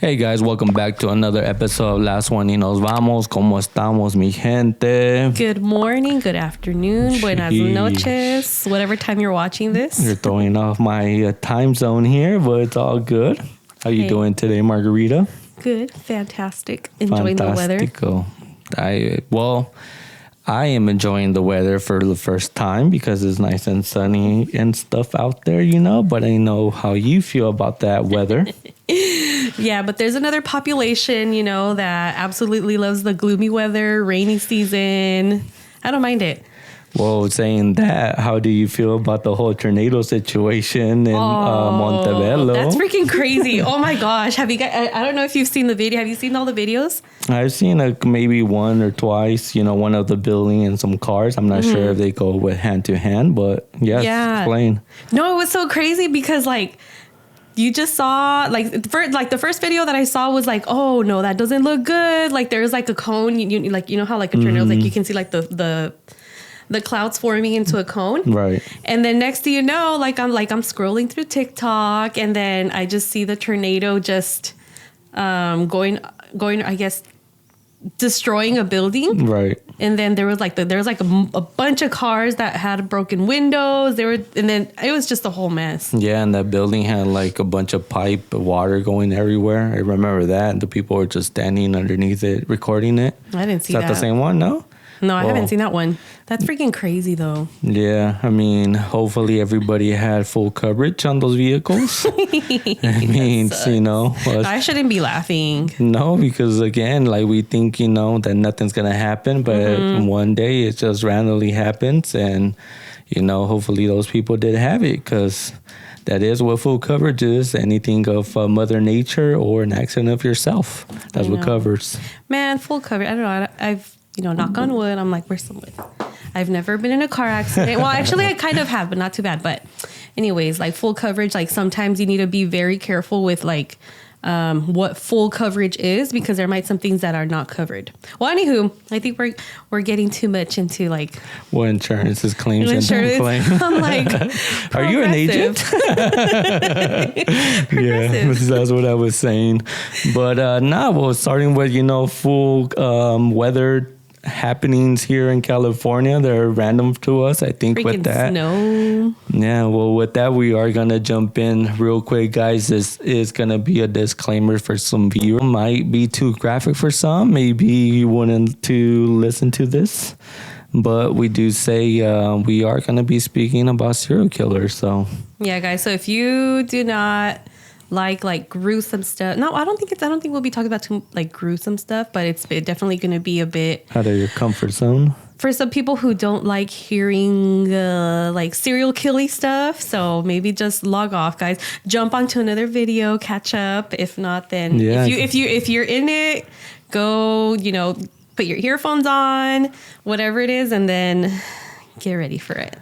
Hey guys, welcome back to another episode of Last One y Nos Vamos. ¿Cómo estamos, mi gente? Good morning, good afternoon, buenas noches, whatever time you're watching this. You're throwing off my time zone here, but it's all good. How you doing today, Margarita? Good, fantastic. Enjoying the weather. I am enjoying the weather for the first time because it's nice and sunny and stuff out there, you know, but I know how you feel about that weather. Yeah, but there's another population, you know, that absolutely loves the gloomy weather, rainy season. I don't mind it. Well, saying that, how do you feel about the whole tornado situation in Montebello? That's freaking crazy. Oh my gosh. Have you guys, I don't know if you've seen the video. Have you seen all the videos? I've seen maybe one or twice, you know, one of the building and some cars. I'm not sure if they go with hand to hand, but yes, explain. No, it was so crazy because you just saw the first video that I saw was like, oh no, that doesn't look good. Like there's like a cone, you know how like a tornado, like you can see like the clouds forming into a cone. Right. And then next thing you know, I'm scrolling through TikTok and then I just see the tornado just going, I guess, destroying a building. Right. And then there was a bunch of cars that had broken windows. And then it was just a whole mess. Yeah, and that building had like a bunch of pipe water going everywhere. I remember that. And the people were just standing underneath it, recording it. I didn't see that. Is that the same one? No? No, I haven't seen that one. That's freaking crazy, though. Yeah, I mean, hopefully everybody had full coverage on those vehicles. I mean, you know. I shouldn't be laughing. No, because again, like we think, you know, that nothing's going to happen. But one day it just randomly happens. And, you know, hopefully those people did have it because that is what full coverage is. Anything of Mother Nature or an accident of yourself. That's what covers. Man, full coverage. I don't know. I've... You know, knock on wood. I'm like, where's some wood? I've never been in a car accident. Well, actually, I kind of have, but not too bad. But anyways, like full coverage, like sometimes you need to be very careful with like what full coverage is because there might some things that are not covered. Well, anywho, I think we're getting too much into like what insurance is claims and don't claim. I'm like, are you an agent? Yeah, that's what I was saying. But starting with, you know, full weather happenings here in California. They're random to us, I think. Freaking with that snow. Yeah, well, with that we are gonna jump in real quick, guys. This is gonna be a disclaimer for some viewers. Might be too graphic for some. Maybe you wouldn't to listen to this, but we do say we are gonna be speaking about serial killers. So yeah, guys, so if you do not like gruesome stuff. No, I don't think we'll be talking about too like gruesome stuff, but it's definitely going to be a bit out of your comfort zone for some people who don't like hearing like serial killing stuff. So maybe just log off, guys. Jump onto another video, catch up. If not, then if you're in it, go, you know, put your earphones on, whatever it is, and then get ready for it.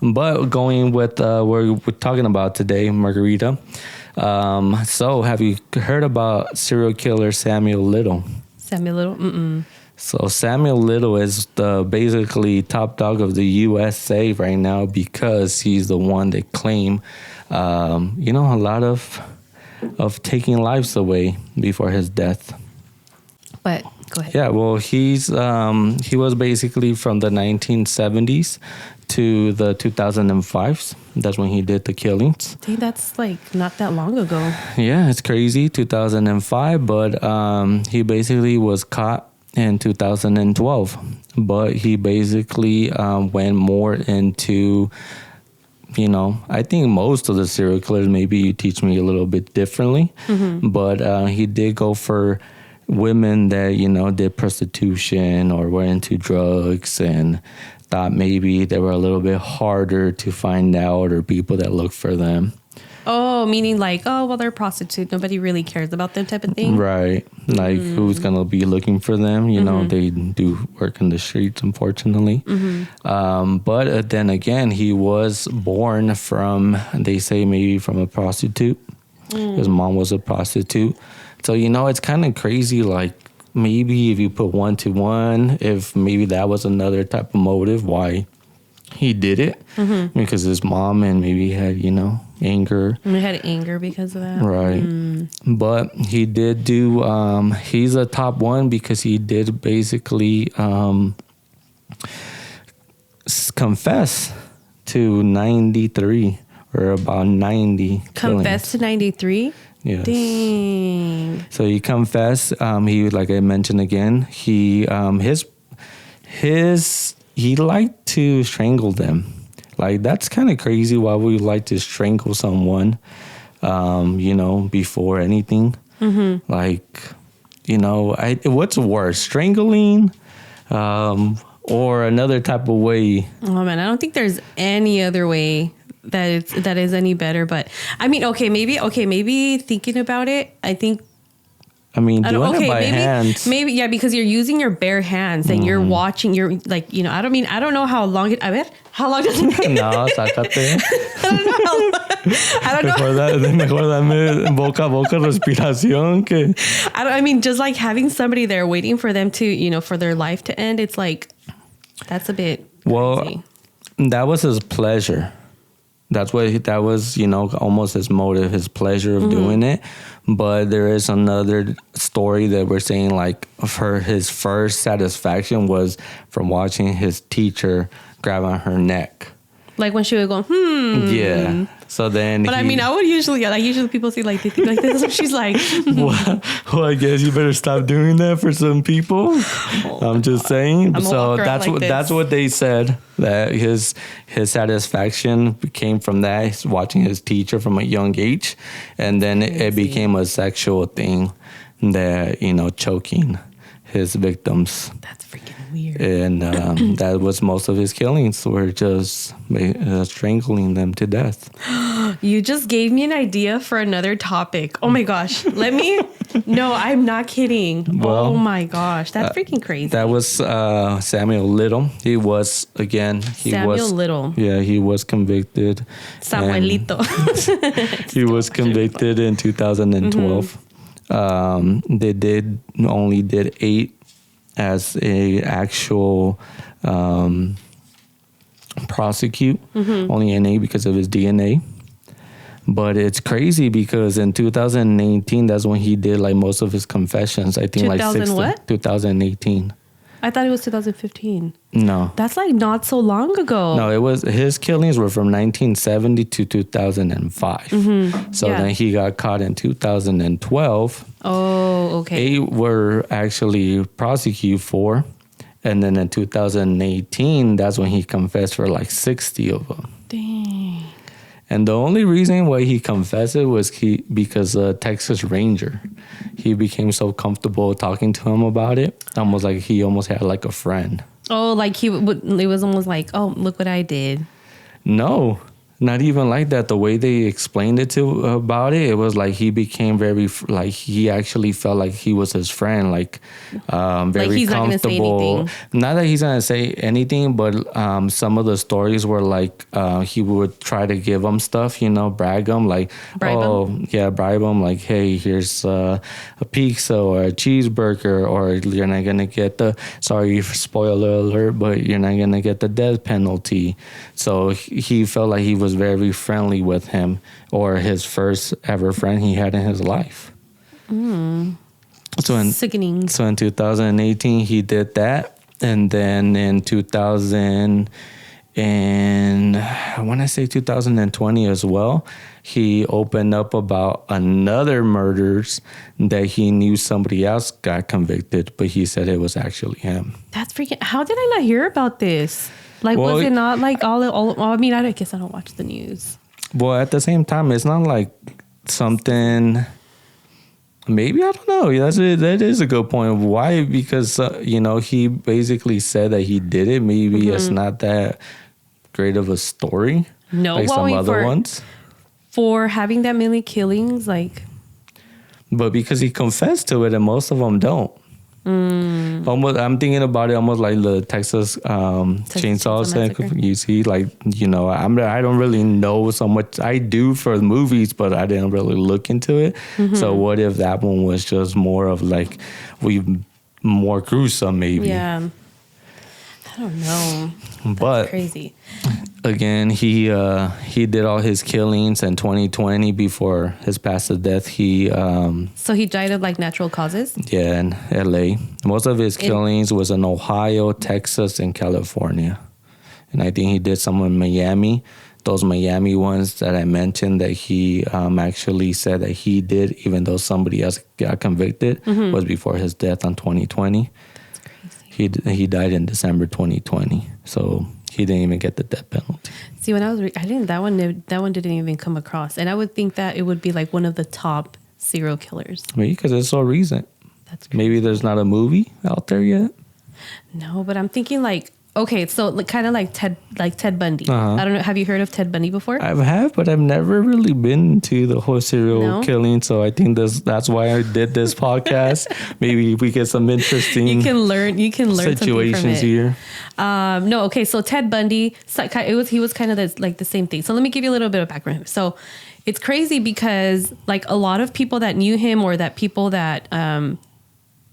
But going with what we're talking about today, Margarita. So have you heard about serial killer Samuel Little? Samuel Little? Mm-mm. So Samuel Little is the basically top dog of the USA right now because he's the one that claimed, you know, a lot of taking lives away before his death. But go ahead. Yeah, well, he was basically from the 1970s to the 2005s. That's when he did the killings. Dude, that's like not that long ago. Yeah, it's crazy, 2005. But he basically was caught in 2012. But he basically went more into, you know, I think most of the serial killers, maybe you teach me a little bit differently. But he did go for women that, you know, did prostitution or were into drugs and thought maybe they were a little bit harder to find out or people that look for them. Oh, meaning like, oh, well, they're prostitutes. Nobody really cares about them type of thing. Right. Like who's going to be looking for them? You know, they do work in the streets, unfortunately. But then again, he was born from, they say maybe from a prostitute. His mom was a prostitute. So, you know, it's kind of crazy, like, maybe if you put 1 to 1, if maybe that was another type of motive why he did it because his mom and maybe had, anger. And he had anger because of that. Right. But he did do, he's a top one because he did basically confess to 93 or about 90 Confess to 93? Yes. Dang. So he confessed. He, like I mentioned again, he he liked to strangle them. Like, that's kind of crazy. Why would you like to strangle someone? Before anything. Like, what's worse, strangling, or another type of way? Oh man, I don't think there's any other way that is any better. But I mean, maybe thinking about it, I think. Doing it by hands. Maybe, yeah, because you're using your bare hands and you're watching. You're like, I don't know how long it. How long does it take? No, sácate. I don't know. Mejor dame boca a boca respiración que. Just like having somebody there waiting for them to, for their life to end. It's like, that's a bit crazy. That was his pleasure. That was, almost his motive, his pleasure of doing it. But there is another story that we're saying, like, his first satisfaction was from watching his teacher grab on her neck. Like when she would go, Yeah. So then. But I would usually people see like they think like this. And she's like, well, I guess you better stop doing that for some people. I'm just saying. So that's what they said, that his satisfaction came from that. He's watching his teacher from a young age, and then it became a sexual thing, that choking his victims. That's freaking weird. And that was most of his killings, were just strangling them to death. You just gave me an idea for another topic. Oh my gosh. No, I'm not kidding. Well, oh my gosh. That's freaking crazy. That was Samuel Little. He was Little. Yeah, he was convicted. Samuelito. He was convicted in 2012. They only did 8 as a actual prosecute, only an 8 because of his DNA. But it's crazy because in 2018, that's when he did like most of his confessions. I think 2018. I thought it was 2015. No. That's like not so long ago. No, it was, his killings were from 1970 to 2005. So then he got caught in 2012. Oh, okay. 8 were actually prosecuted for. And then in 2018, that's when he confessed for like 60 of them. Dang. And the only reason why he confessed it was because Texas Ranger, he became so comfortable talking to him about it, almost like he almost had like a friend. Oh, like it was almost like, oh, look what I did. No, not even like that. The way they explained it about it, it was like he became very, like he actually felt like he was his friend, like very like he's comfortable. Not that he's gonna say anything, but some of the stories were like he would try to give him stuff, brag him, like bribe him, like, hey, here's a pizza or a cheeseburger, or you're not gonna get sorry for spoiler alert, but you're not gonna get the death penalty. So he felt like he was very friendly with him, or his first ever friend he had in his life. Sickening. So in 2018 he did that, and then in 2020 as well, he opened up about another murders that he knew somebody else got convicted, but he said it was actually him. That's freaking. How did I not hear about this? Like, was it not like all? I mean, I guess I don't watch the news. Well, at the same time, it's not like something. Maybe, I don't know. That is a good point. Why? Because he basically said that he did it. Maybe it's not that great of a story. No, like some other ones. For having that many killings, like. But because he confessed to it, and most of them don't. Almost, I'm thinking about it almost like the Texas chainsaw. You see, like, I don't really know so much. I do for the movies, but I didn't really look into it. So what if that one was just more of like more gruesome, maybe? Yeah. I don't know. But That's crazy. again, he did all his killings in 2020 before his past of death. So he died of like natural causes? Yeah, in LA. Most of his killings was in Ohio, Texas, and California. And I think he did some in Miami. Those Miami ones that I mentioned that he actually said that he did, even though somebody else got convicted, was before his death on 2020. That's crazy. He died in December 2020. So he didn't even get the death penalty. See, when I was, I didn't, that one didn't even come across. And I would think that it would be like one of the top serial killers. Maybe because it's so recent. That's crazy. Maybe there's not a movie out there yet. No, but I'm thinking like, okay, so like, kind of like Ted Bundy. Uh-huh. I don't know. Have you heard of Ted Bundy before? I have, but I've never really been to the whole serial No? killing. So I think that's why I did this podcast. Maybe we get some interesting You can learn situations something from it. here. No, okay. So Ted Bundy, he was kind of like the same thing. So let me give you a little bit of background. So it's crazy because like a lot of people that knew him or that people that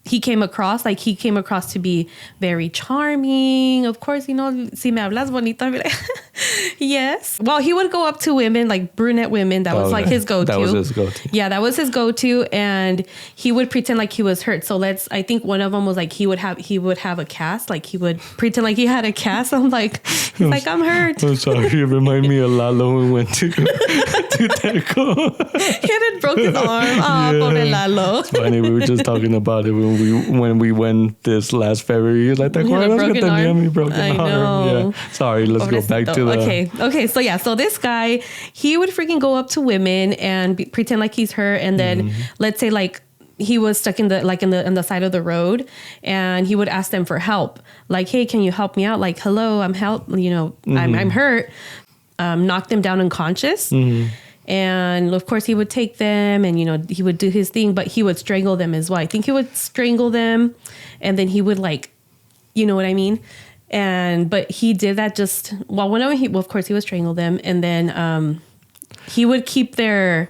he came across to be very charming. Of course, si me hablas bonita, I'd be like, yes. Well, he would go up to women, like brunette women. That was like his go-to. That was his go-to. Yeah, that was his go-to. And he would pretend like he was hurt. So I think one of them was like, he would have a cast. Like he would pretend like he had a cast. I'm like, he's like, I'm hurt. I'm sorry. It reminded me of Lalo when we went to Teco. He had broke his arm. Oh, pobre Lalo. It's funny. We were just talking about it when we went this last February. He was like, He had a broken arm. broken I arm. know. Yeah. Sorry. Let's go back to the... Okay. So yeah. So this guy, he would freaking go up to women and pretend like he's hurt. And then let's say like he was stuck in the side of the road and he would ask them for help. Like, hey, can you help me out? Like, hello, I'm I'm hurt. Knock them down unconscious. And of course he would take them and, he would do his thing, but he would strangle them as well. I think he would strangle them and then he would like, you know what I mean? But he did that of course he would strangle them. And then, he would keep their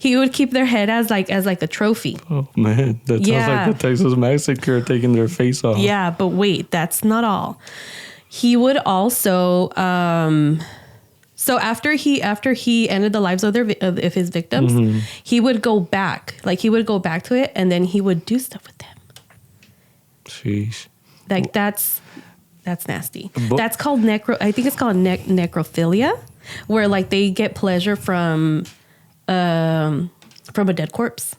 head as like a trophy. Oh man, that sounds like the Texas Massacre, taking their face off. Yeah. But wait, that's not all. He would also, so after he ended the lives of his victims, he would go back. Like he would go back to it, and then he would do stuff with them. Sheesh. Like that's nasty. That's called I think it's called necrophilia, where like they get pleasure from a dead corpse.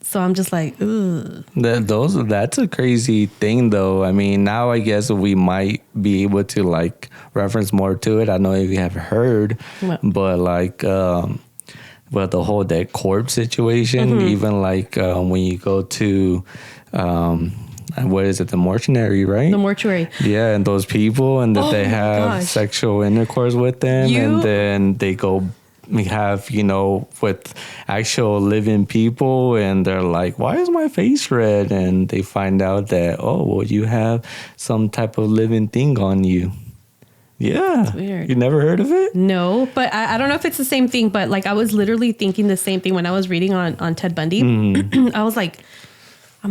So I'm just like, ugh. That's a crazy thing, though. I mean, now I guess we might be able to like reference more to it. I know if you have heard, but like, but the whole dead corpse situation, even like when you go to, what is it, the mortuary, right? The mortuary. Yeah, and those people, and that they have sexual intercourse with them, and then they go. We have, with actual living people, and they're like, why is my face red? And they find out that, you have some type of living thing on you. Yeah. That's weird. You never heard of it? No, but I don't know if it's the same thing, but like I was literally thinking the same thing when I was reading on Ted Bundy. I'm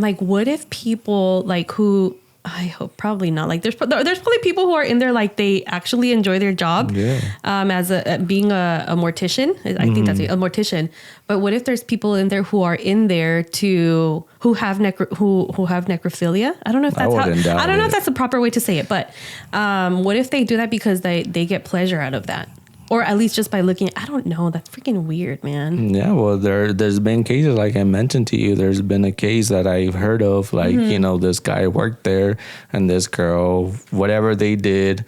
like, what if people like who... I hope probably not. Like there's probably people who are in there like they actually enjoy their job. Yeah. As being a mortician, I think that's a mortician. But what if there's people in there who are in there who have necrophilia? I don't know if that's I don't know if that's the proper way to say it. But what if they do that because they get pleasure out of that? Or at least just by looking, I don't know. That's freaking weird, man. Yeah, well, there's been cases, like I mentioned to you, there's been a case that I've heard of, like, this guy worked there and this girl, whatever they did,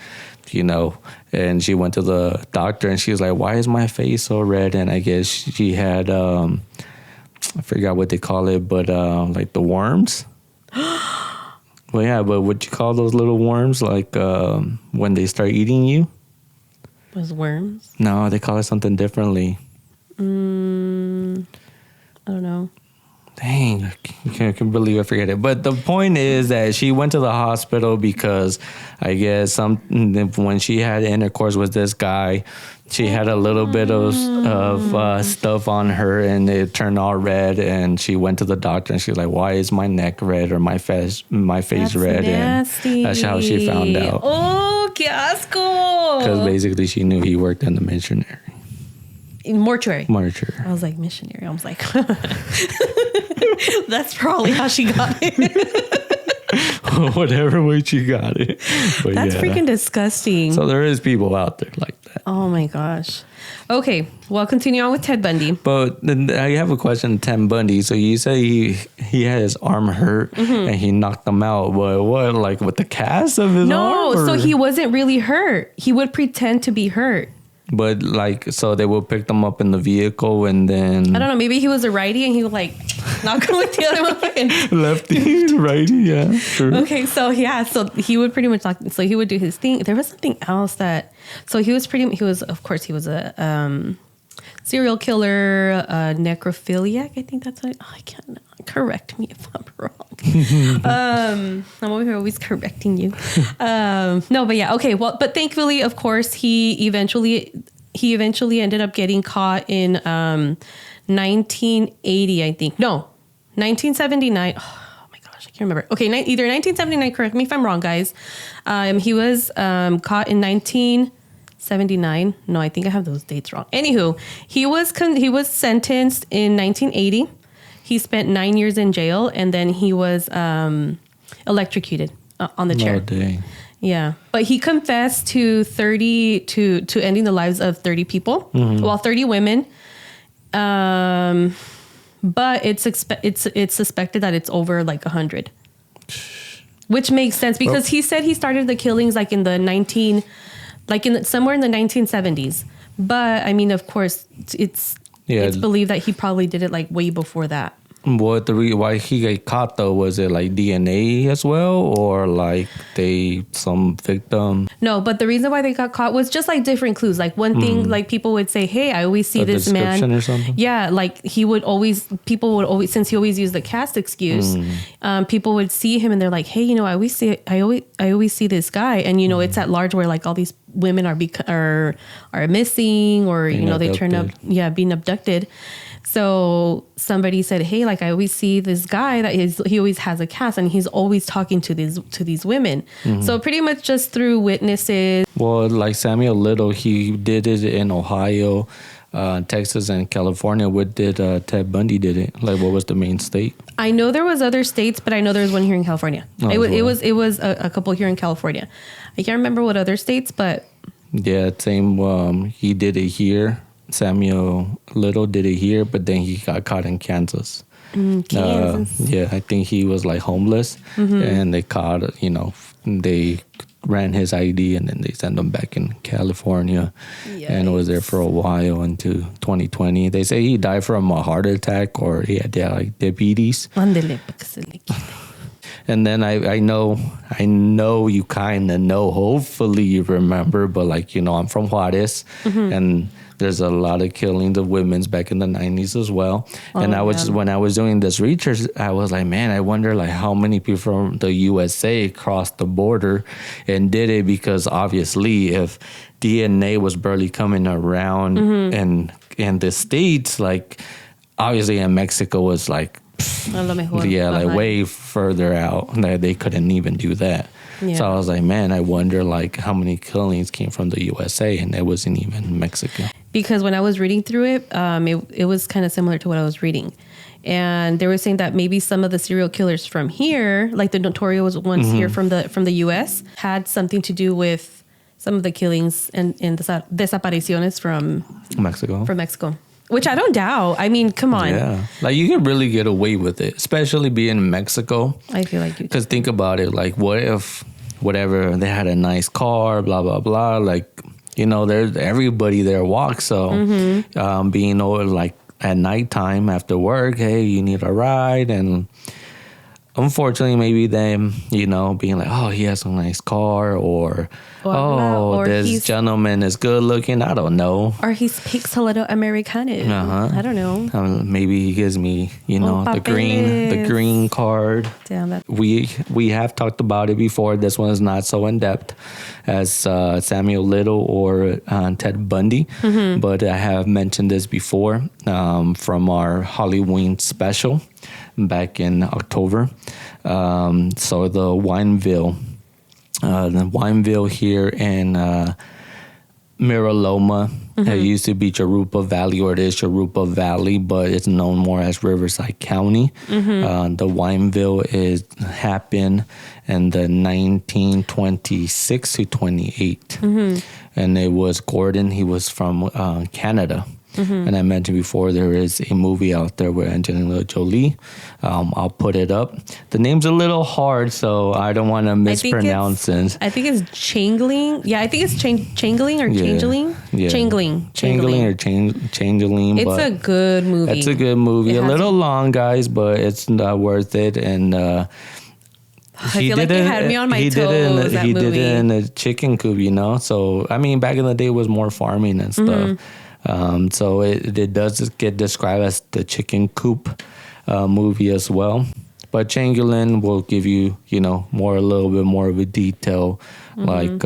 and she went to the doctor and she was like, why is my face so red? And I guess she had, I forgot what they call it, but like the worms. Well, yeah, but what you call those little worms, like when they start eating you? Was worms? No, they call it something differently. I don't know. Dang, I can't believe I forget it. But the point is that she went to the hospital because I guess when she had intercourse with this guy, she had a little bit of stuff on her and it turned all red. And she went to the doctor and she's like, "Why is my neck red or my face red?" Nasty. And that's how she found out. Oh, qué asco! Because basically she knew he worked in the missionary. Mortuary. I was like, missionary. I was like, that's probably how she got it. Whatever way she got it. But that's freaking disgusting. So there is people out there like that. Oh my gosh. Okay, well, continue on with Ted Bundy. But I have a question, Ted Bundy. So you say he had his arm hurt and he knocked him out. What, like with the cast of his arm? No, so he wasn't really hurt. He would pretend to be hurt. But like, so they will pick them up in the vehicle and then... I don't know, maybe he was a righty and he would like knock him with the other one. Lefty, righty, yeah, sure. Okay, so yeah, so he would pretty much so he would do his thing. There was something else that... So he was a serial killer, necrophiliac. I think that's what... Oh, I can't... Correct me if I'm wrong. I'm over here always correcting you. No, but yeah, okay. Well, but thankfully, of course, he eventually ended up getting caught in 1980, I think. No, 1979. Oh my gosh, I can't remember. Okay, either 1979. Correct me if I'm wrong, guys. He was caught in 1979. No, I think I have those dates wrong. Anywho, he was sentenced in 1980. He spent 9 years in jail, and then he was electrocuted on the chair. Oh, dang. Yeah, but he confessed to ending the lives of 30 people, 30 women. But it's suspected that it's over like 100, which makes sense because he said he started the killings like in the somewhere in the 1970s. But I mean, of course, it's believed that he probably did it like way before that. Why he got caught though? Was it like DNA as well, or like some victim? No, but the reason why they got caught was just like different clues. Like one thing, like people would say, "Hey, I always see this man." Or something? Yeah, like people would always, since he always used the cast excuse, people would see him and they're like, "Hey, I always see this guy," and it's at large where like all these women are missing or they turn up, being abducted. So somebody said, "Hey, like I always see this guy that he always has a cast and he's always talking to these women." So pretty much just through witnesses. Well, like Samuel Little, he did it in Ohio, Texas, and California. What did Ted Bundy did it? Like, what was the main state? I know there was other states, but I know there was one here in California. It was a couple here in California. I can't remember what other states, but yeah, same. He did it here. Samuel Little did it here, but then he got caught in Kansas. Kansas. I think he was like homeless, and they caught, they ran his ID, and then they sent him back in California. Yikes. And was there for a while into 2020. They say he died from a heart attack or he had like diabetes. And then I know you kind of know, hopefully you remember, but like, I'm from Juarez, and there's a lot of killings of women back in the 90s as well. And when I was doing this research, I was like, man, I wonder like how many people from the USA crossed the border and did it, because obviously if DNA was barely coming around in the States, like obviously in Mexico was like, like way further out. They couldn't even do that. Yeah. So I was like, man, I wonder like how many killings came from the USA and it wasn't even Mexico. Because when I was reading through it, it was kind of similar to what I was reading. And they were saying that maybe some of the serial killers from here, like the notorious ones here from the US, had something to do with some of the killings and desapariciones from Mexico. Which I don't doubt. I mean, come on. Yeah. Like, you can really get away with it, especially being in Mexico. I feel like you can. Because think about it. Like, what if, whatever, they had a nice car, blah, blah, blah. Like, there's everybody there walks. So, being over, like, at nighttime after work, hey, you need a ride. And unfortunately, maybe them, being like, oh, he has a nice car, or or this gentleman is good looking. I don't know. Or he speaks a little Americano. I don't know. Maybe he gives me, the green card. Damn that. We have talked about it before. This one is not so in depth as Samuel Little or Ted Bundy, but I have mentioned this before from our Halloween special back in October. So the Wineville here in Mira Loma. It used to be Jurupa Valley, or it is Jurupa Valley, but it's known more as Riverside County. The Wineville happened in the 1926 to 28. And it was Gordon. He was from Canada. And I mentioned before, there is a movie out there with Angelina Jolie. I'll put it up. The name's a little hard, so I don't want to mispronounce it. I think it's Changeling. Yeah, I think it's Changeling or Changeling. Yeah. Changeling or Changeling. It's a good movie. It's a good movie. A little long, guys, but it's worth it. And I feel like it had me on my toes. He did it in a chicken coop, So, I mean, back in the day, it was more farming and stuff. So it does get described as the chicken coop movie as well. But Chamberlain will give you, a little bit more of a detail, like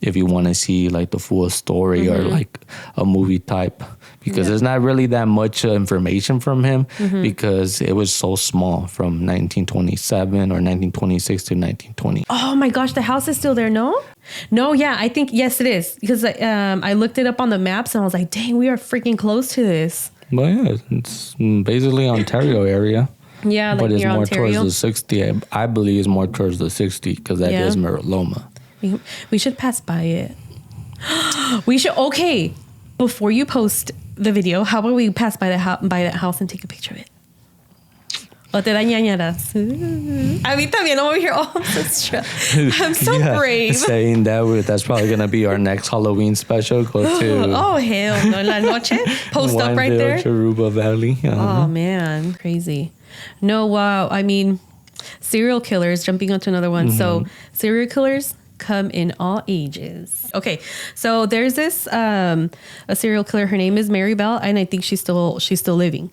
if you want to see like the full story or like a movie type, because there's not really that much information from him because it was so small from 1927 or 1926 to 1920. Oh my gosh, the house is still there, no? No, yeah, I think, yes, it is. Because I looked it up on the maps and I was like, dang, we are freaking close to this. Well, yeah, it's basically Ontario area. Yeah, but it's more Ontario. Towards the 60. I believe it's more towards the 60 because that is Mira Loma. We should pass by it. We should, okay, before you post the video, how about we pass by that house and take a picture of it? O te da ñañaras. A mí también, I'm over here. Oh, I'm so stressed. I'm so brave. Saying that's probably going to be our next Halloween special. Go to... Oh, hell no. La noche. Post up right there. Jurupa Valley. Oh, man. Crazy. No, wow. I mean, serial killers, jumping onto another one. So, serial killers come in all ages. Okay, so there's this a serial killer. Her name is Mary Bell, and I think she's still living.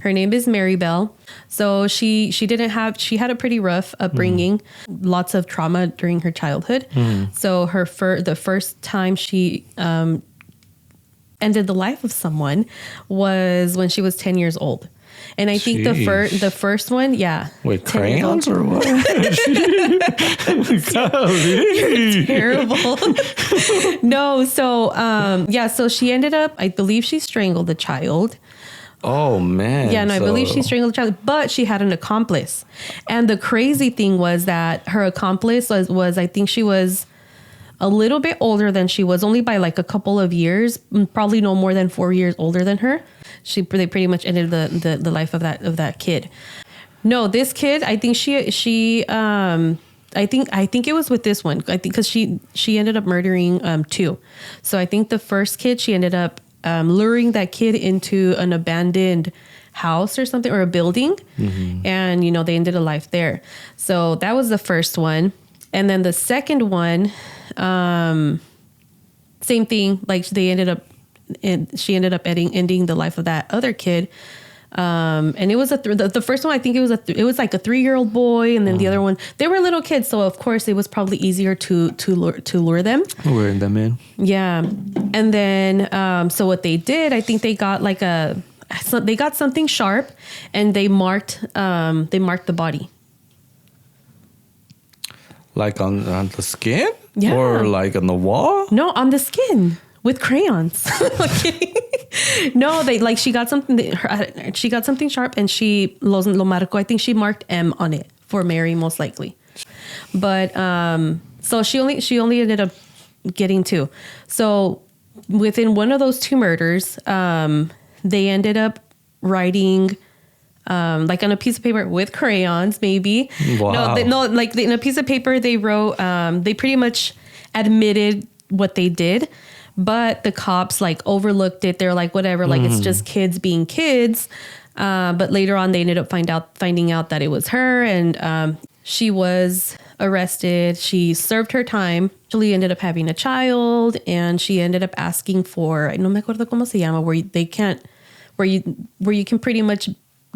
Her name is Mary Bell. So she had a pretty rough upbringing, lots of trauma during her childhood. So the first time she ended the life of someone was when she was 10 years old. And I think the first one, with crayons or what? You're terrible. No, so she ended up, I believe she strangled the child. Oh man. Yeah, no, I believe she strangled the child, but she had an accomplice. And the crazy thing was that her accomplice was I think she was a little bit older than she was, only by like a couple of years, probably no more than 4 years older than her. They pretty much ended the life of that kid. No, this kid, I think I think it was with this one. I think because she ended up murdering two. So I think the first kid, she ended up luring that kid into an abandoned house or something, or a building, and they ended a life there. So that was the first one. And then the second one, same thing. Like she ended up ending the life of that other kid. And it was the first one. I think it was like a 3-year-old boy, and then the other one, they were little kids. So of course it was probably easier to lure them. Lure them in. Yeah, and then so what they did, I think they got they got something sharp, and they marked the body. Like on the skin? Yeah. Or like on the wall? No, on the skin with crayons. Okay. No, she got something sharp, and she lo marcó. I think she marked M on it for Mary, most likely. But so she only ended up getting 2. So within one of those 2 murders, they ended up writing like on a piece of paper with crayons, maybe. Wow. In a piece of paper they wrote, they pretty much admitted what they did, but the cops like overlooked it. They're like, whatever, like it's just kids being kids. But later on, they ended up finding out that it was her, and she was arrested. She served her time. She ended up having a child, and she ended up asking for, no me acuerdo cómo se llama, where you can pretty much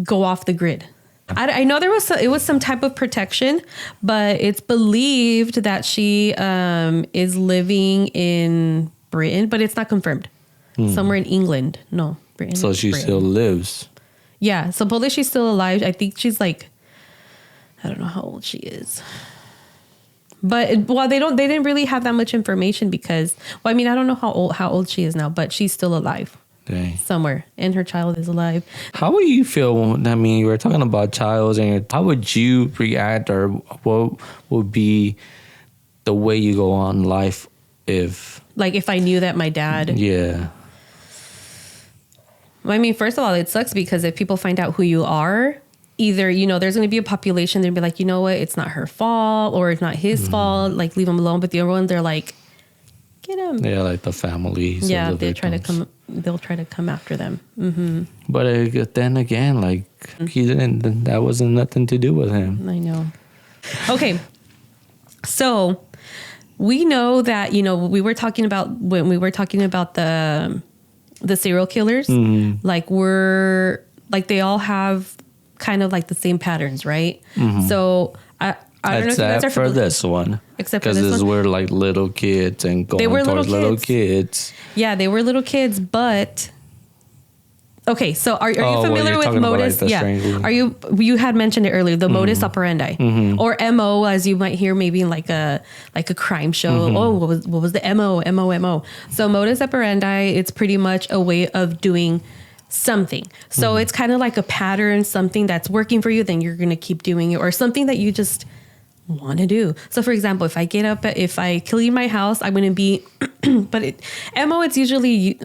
go off the grid. I know it was some type of protection, but it's believed that she is living in Britain, but it's not confirmed. Somewhere in England. No, Britain. So she still lives. Yeah, supposedly she's still alive. I think she's like, I don't know how old she is. But they didn't really have that much information because, I mean, I don't know how old she is now, but she's still alive. Dang. Somewhere, and her child is alive. How would you feel? I mean, you were talking about child, and how would you react, or what would be the way you go on life if I knew that my dad. Yeah. I mean, first of all, it sucks because if people find out who you are, either, there's going to be a population that'll be like, you know what, it's not her fault or it's not his fault. Like, leave him alone. But the other one, they're like, get him. Yeah, like the families. Yeah, of the they'll try to come after them. Mm-hmm. But then again, like, he didn't. That wasn't nothing to do with him. I know. Okay, so we know that we were talking about when we were talking about the serial killers. Like they all have kind of like the same patterns, right? So I don't know if that's for this one. Except for this one. Because we're like little kids and going towards little kids. Yeah, they were little kids, but... Okay, so are you familiar with modus? Like yeah. You had mentioned it earlier, the modus operandi. Or MO, as you might hear maybe in like a crime show. Oh, what was the MO? So modus operandi, it's pretty much a way of doing something. So it's kind of like a pattern, something that's working for you, then you're going to keep doing it, or something that you just want to do. So for example, if I clean my house, I'm going to be, MO, it's usually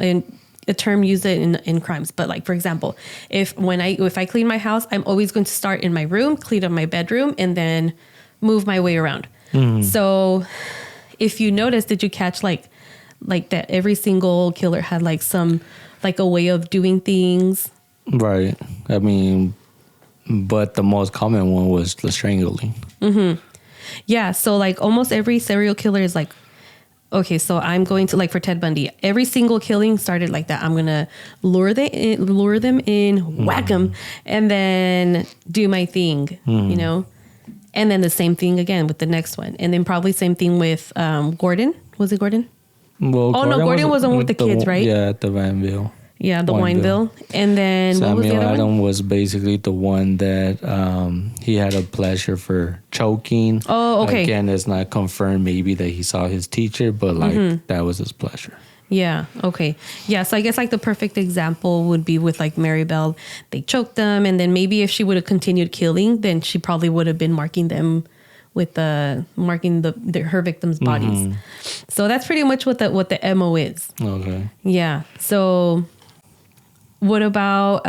a term used in crimes. But like, for example, if I clean my house, I'm always going to start in my room, clean up my bedroom, and then move my way around. So if you notice, did you catch like that every single killer had like a way of doing things? Right. I mean, but the most common one was the strangling. Yeah. So like almost every serial killer is like, okay, so I'm going to, like for Ted Bundy, every single killing started like that. I'm going to lure them in, whack them, and then do my thing, And then the same thing again with the next one. And then probably same thing with Gordon. Was it Gordon? Well, Gordon was the one with the kids, right? Yeah, at the Wineville. Yeah, the Wineville. And then Samuel what was the other Adam one? was basically the one that he had a pleasure for choking. Oh, okay. Again, it's not confirmed maybe that he saw his teacher, but like that was his pleasure. Yeah. Okay. Yeah. So I guess like the perfect example would be with like Mary Bell. They choked them, and then maybe if she would have continued killing, then she probably would have been marking them with her victims' bodies. So that's pretty much what the MO is. Okay. Yeah. So what about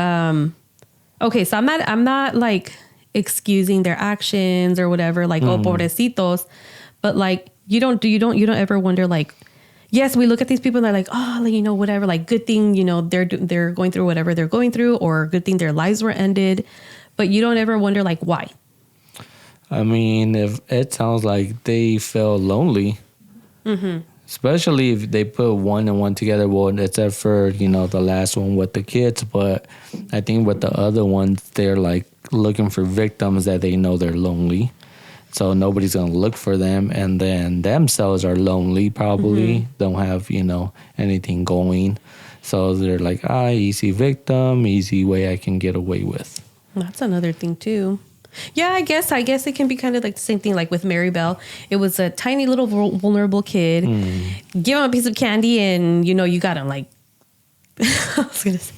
okay, so I'm not like excusing their actions or whatever, like oh pobrecitos, but like you don't ever wonder like, yes, we look at these people and they're like, oh, like, whatever, like good thing, they're going through whatever they're going through, or good thing their lives were ended, but you don't ever wonder like why. I mean, if it sounds like they felt lonely, especially if they put one and one together. Well, except for the last one with the kids, but I think with the other ones, they're like looking for victims that they know they're lonely, so nobody's gonna look for them, and then themselves are lonely, probably don't have anything going, so they're like easy victim, easy way I can get away with. That's another thing too. Yeah, I guess it can be kind of like the same thing. Like with Mary Bell, it was a tiny little vulnerable kid. Give him a piece of candy, and you got him. Like I was gonna say,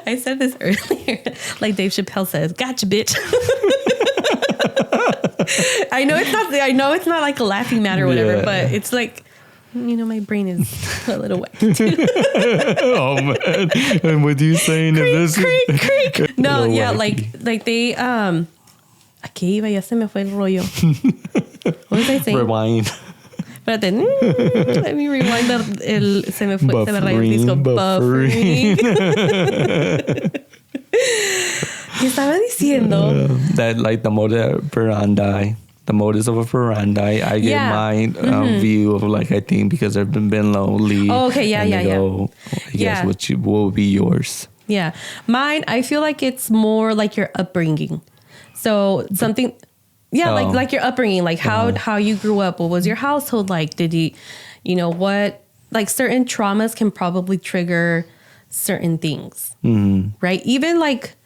I said this earlier. Like Dave Chappelle says, "Gotcha, bitch." I know it's not like a laughing matter or whatever, but it's like, my brain is a little wet. Oh man! And with you saying creak. No, yeah, like they aquí iba, ya se me fue el rollo. What was I saying? Rewind. Espérate. Let me rewind se me rayó el disco. Buffering. ¿Qué estaba diciendo? That like the modus operandi. I get my view of like I think because I've been lonely. Oh, okay, yeah. I guess what would be yours? Yeah, mine. I feel like it's more like your upbringing. So something, like your upbringing, like how you grew up. What was your household like? Did what? Like certain traumas can probably trigger certain things, right? Even like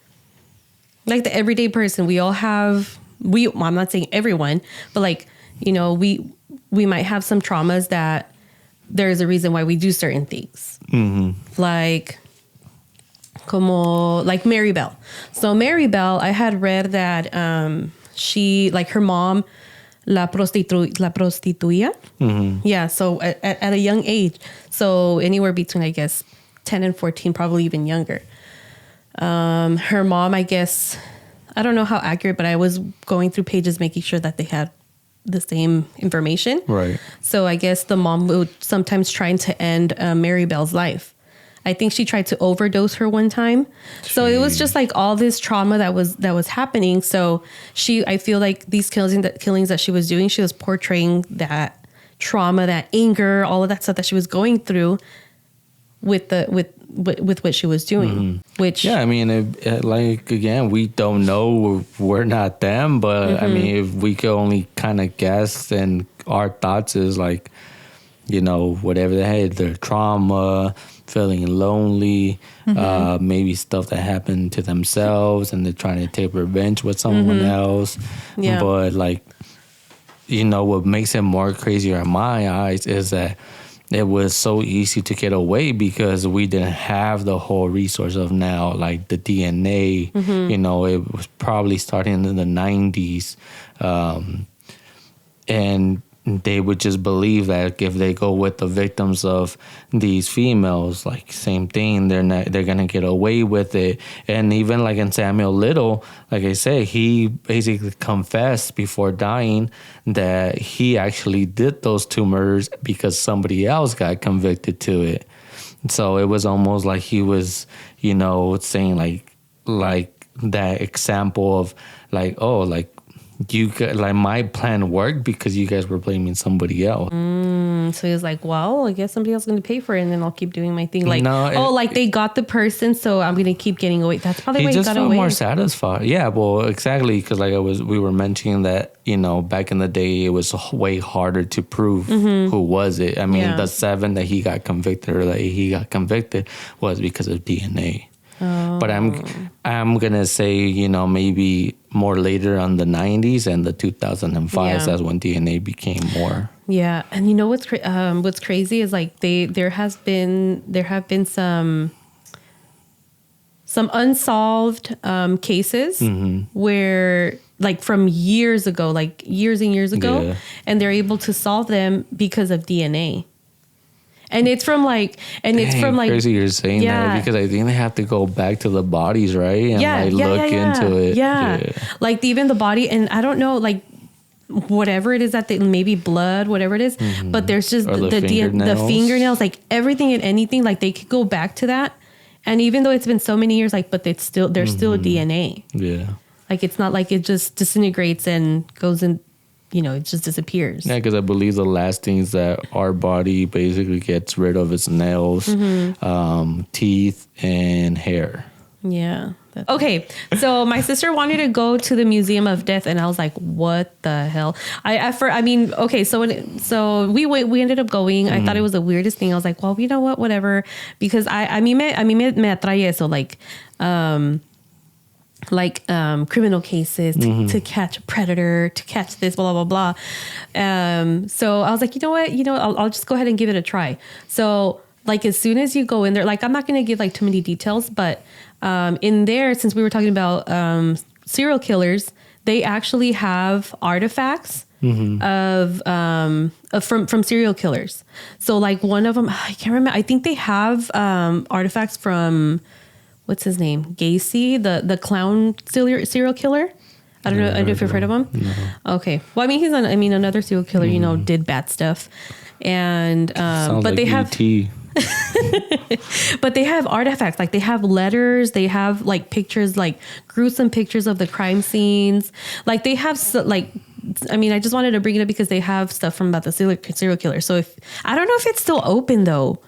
the everyday person, we all have. I'm not saying everyone, but like we might have some traumas that there's a reason why we do certain things, like. Como like Mary Bell. So Mary Bell, I had read that she, like her mom, la prostituía. Yeah, so at a young age. So anywhere between, I guess, 10 and 14, probably even younger. Her mom, I guess, I don't know how accurate, but I was going through pages making sure that they had the same information. Right. So I guess the mom would sometimes trying to end Mary Bell's life. I think she tried to overdose her one time. Jeez. So it was just like all this trauma that was happening. So I feel like these killings that she was doing, she was portraying that trauma, that anger, all of that stuff that she was going through with what she was doing. Which I mean, like again, we don't know. We're not them, but I mean, if we could only kind of guess, and our thoughts is like, whatever they had, their trauma. Feeling lonely, maybe stuff that happened to themselves and they're trying to take revenge with someone else. Yeah. But like, what makes it more crazier in my eyes is that it was so easy to get away because we didn't have the whole resource of now, like the DNA, it was probably starting in the 90s. And they would just believe that if they go with the victims of these females, like same thing, they're gonna get away with it. And even like in Samuel Little, like I say, he basically confessed before dying that he actually did those two murders because somebody else got convicted to it. So it was almost like he was, saying like that example of like, oh, like. My plan worked because you guys were blaming somebody else. So he was like, well, I guess somebody else is going to pay for it and then I'll keep doing my thing. Like, they got the person, so I'm going to keep getting away. That's probably why he got away. He just felt more satisfied. Yeah, well, exactly. Because we were mentioning that, back in the day, it was way harder to prove who was it. I mean, the 7 that he got convicted or that he got convicted was because of DNA. Oh. But I'm gonna say maybe more later on the 90s and the 2005s that's when DNA became more. Yeah, and what's crazy is like there have been some unsolved cases where like from years ago, like years and years ago, and they're able to solve them because of DNA. And it's from crazy you're saying that because I think they have to go back to the bodies, right? And look into it. Yeah. Like even the body, and I don't know, like whatever it is that maybe blood, whatever it is, but there's just the fingernails, like everything and anything, like they could go back to that. And even though it's been so many years, like, but there's still DNA. Yeah. Like it's not like it just disintegrates and goes in. It just disappears. Yeah, because I believe the last things that our body basically gets rid of is nails, teeth, and hair. Yeah. Okay, so my sister wanted to go to the Museum of Death, and I was like, "What the hell?" So we ended up going. I thought it was the weirdest thing. I was like, "Well, you know what? Whatever," because I me atrae eso, like criminal cases to catch a predator, to catch this, blah, blah, blah. So I was like, you know what? I'll just go ahead and give it a try. So like as soon as you go in there, like I'm not going to give like too many details, but in there, since we were talking about serial killers, they actually have artifacts of from serial killers. So like one of them, I can't remember. I think they have artifacts from... What's his name? Gacy, the clown serial killer. I don't know if you've heard of him. No. Okay. Well, I mean, another serial killer, did bad stuff, and but like they have. E.T. But they have artifacts, like they have letters, they have like pictures, like gruesome pictures of the crime scenes. Like they have I just wanted to bring it up because they have stuff from about the serial killer. So I don't know if it's still open though.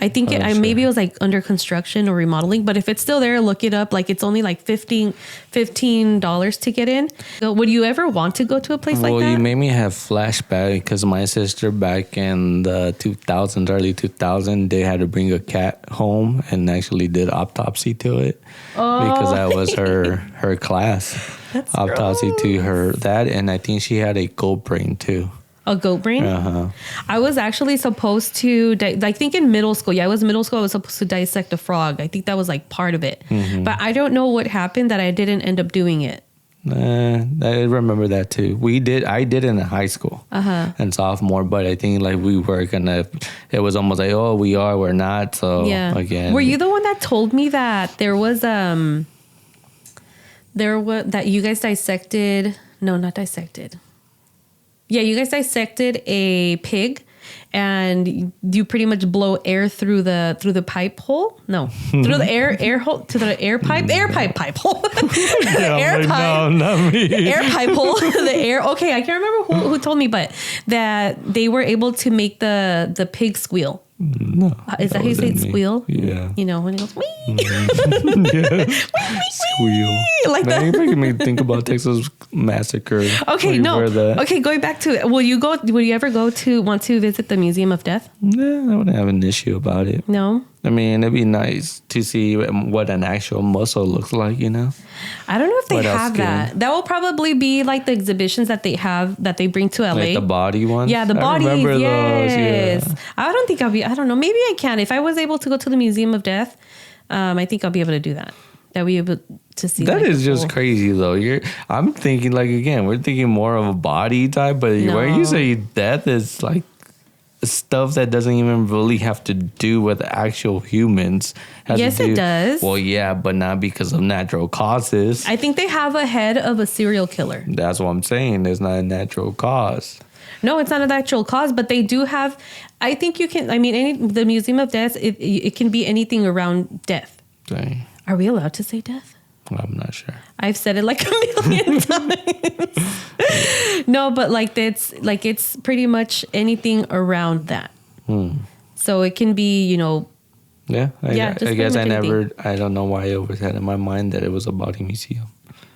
I think maybe it was like under construction or remodeling, but if it's still there, look it up. Like it's only like $15 to get in. So would you ever want to go to a place like that? Well, you made me have flashback because my sister back in the early 2000s, they had to bring a cat home and actually did autopsy to it because that was her class. That's autopsy gross. to her that, and I think she had a goat brain too. A goat brain? Uh-huh. I was actually supposed to, I think in middle school. Yeah, I was middle school. I was supposed to dissect a frog. I think that was like part of it. Mm-hmm. But I don't know what happened that I didn't end up doing it. I remember that too. I did it in high school and sophomore, but I think like we were it was almost like, oh, we're not. So yeah. Again. Were you the one that told me that that you guys dissected? No, not dissected. Yeah, you guys dissected a pig, and you pretty much blow air through the pipe hole. No, through the air hole to the air pipe hole. Air pipe. No, not me. Air pipe hole. The air. Okay, I can't remember who told me, but that they were able to make the pig squeal. No, is that how you say it, squeal? Yeah. You know, when it goes, wee. Squeal. Like that. You're making me think about Texas Massacre. Okay, no. Okay, going back to it. Will you ever want to visit the Museum of Death? Yeah, I wouldn't have an issue about it. No? I mean, it'd be nice to see what an actual muscle looks like, you know? I don't know if they have that. That will probably be like the exhibitions that they bring to LA. Like the body ones? Yeah, the bodies. Yes. Those, yeah. I don't know. Maybe I can. If I was able to go to the Museum of Death, I think I'll be able to do that. That we able to see. That is just crazy, though. I'm thinking, like, again, we're thinking more of a body type, but when you say death, it's like stuff that doesn't even really have to do with actual humans. Yes, it does. Well, yeah, but not because of natural causes. I think they have a head of a serial killer. That's what I'm saying. It's not a natural cause. No, it's not a natural cause, but they do have. I think you can. I mean, the Museum of Death. It can be anything around death. Dang. Are we allowed to say death? I'm not sure. I've said it like a million times. No, but it's pretty much anything around that. So it can be, Yeah, I guess I don't know why I always had in my mind that it was a body museum.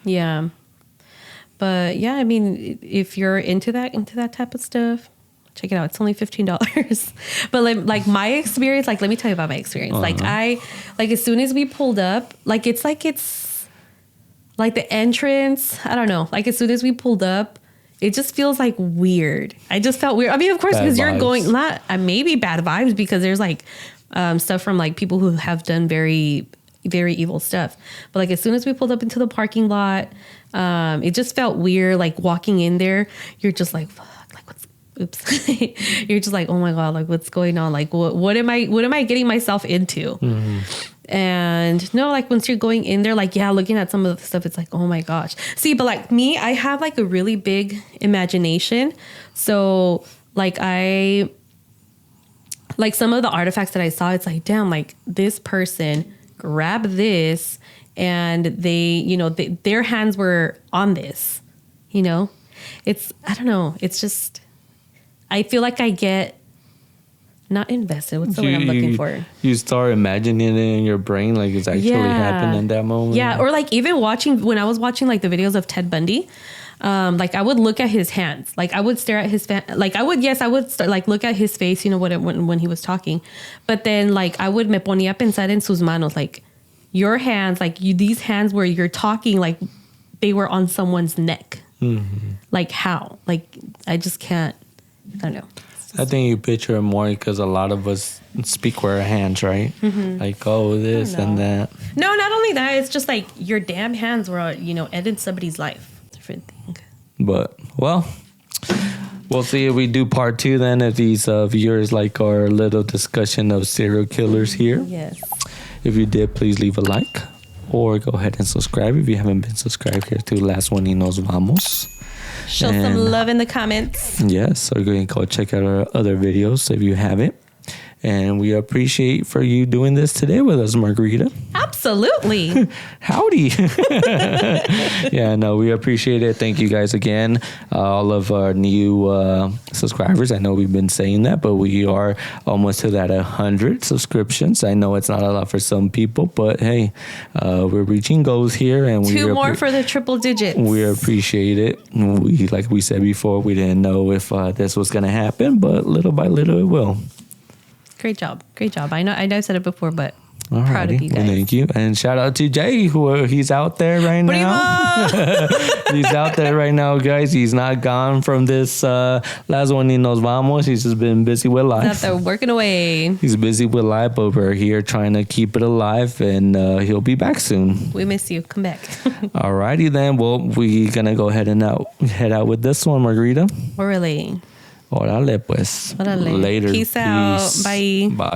Yeah. But yeah, I mean, if you're into that type of stuff, check it out. It's only $15. But like my experience, let me tell you about my experience. As soon as we pulled up, it's like the entrance, I don't know. Like as soon as we pulled up, it just feels like weird. I just felt weird. I mean, of course, because you're going, maybe bad vibes because there's stuff from people who have done very, very evil stuff. But as soon as we pulled up into the parking lot, it just felt weird. Like walking in there, you're just like, fuck, oops. You're just like, oh my God, what's going on? What am I getting myself into? Mm-hmm. And no, once you're going in there, looking at some of the stuff, it's like, oh my gosh. See, but me, I have a really big imagination. So some of the artifacts that I saw, it's like, damn, this person grabbed this and they, their hands were on this, it's, I don't know. It's just, I feel like I get not invested. What's the word I'm looking for? You start imagining it in your brain it's actually happening in that moment. Yeah, or even when I was watching the videos of Ted Bundy, I would look at his hands. I would stare at his I would start look at his face, when he was talking. But then I would me ponía a pensar en sus manos, your hands, these hands where you're talking, they were on someone's neck. Mm-hmm. How? I just can't. I don't know. I think you picture it more because a lot of us speak with our hands, right? Mm-hmm. This and that. No, not only that. It's just your damn hands were, ended somebody's life. Different thing. But, well, we'll see if we do part 2 then if these viewers like our little discussion of serial killers here. Yes. If you did, please leave a like or go ahead and subscribe if you haven't been subscribed here to Last One y Nos Vamos. Show some love in the comments. Yes, or go and go check out our other videos if you haven't. And we appreciate for you doing this today with us, Margarita. Absolutely. Howdy. Yeah, no, we appreciate it. Thank you guys again. All of our new subscribers. I know we've been saying that, but we are almost to that 100 subscriptions. I know it's not a lot for some people, but hey, we're reaching goals here. And Two more for the triple digits. We appreciate it. Like we said before, we didn't know if this was going to happen, but little by little it will. Great job. Great job. I know I've said it before, but Alrighty. proud of you guys. Well, thank you. And shout out to Jay, who he's out there right now. He's out there right now, guys. He's not gone from this last one. Ni nos vamos. He's just been busy with life. Out there working away. He's busy with life, but we're here trying to keep it alive, and he'll be back soon. We miss you. Come back. Alrighty then. Well, we're gonna go ahead and head out with this one, Margarita. Orale. Órale, pues. Órale. Later. Peace out. Bye. Bye.